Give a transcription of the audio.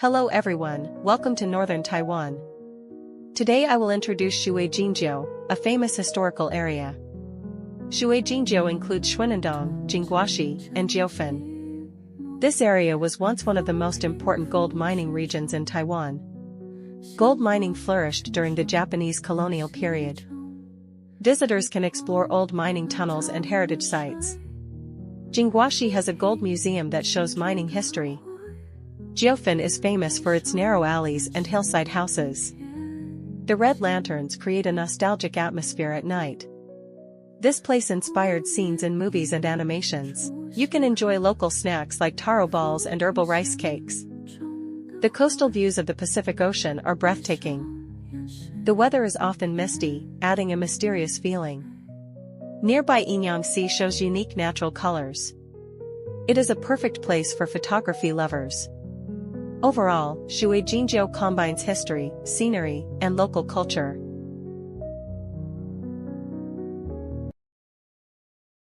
Hello everyone, welcome to northern Taiwan. Today I will introduce Shui-Jin-Jiu, a famous historical area. Shui-Jin-Jiu includes Shuinendong, Jingguashi, and Jiufen. This area was once one of the most important gold mining regions in Taiwan. Gold mining flourished during the Japanese colonial period. Visitors can explore old mining tunnels and heritage sites. Jingguashi has a gold museum that shows mining history. Jiufen is famous for its narrow alleys and hillside houses. The red lanterns create a nostalgic atmosphere at night. This place inspired scenes in movies and animations. You can enjoy local snacks like taro balls and herbal rice cakes. The coastal views of the Pacific Ocean are breathtaking. The weather is often misty, adding a mysterious feeling. Nearby Inyang Sea shows unique natural colors. It is a perfect place for photography lovers. Overall, Shui-Jin-Jiu combines history, scenery, and local culture.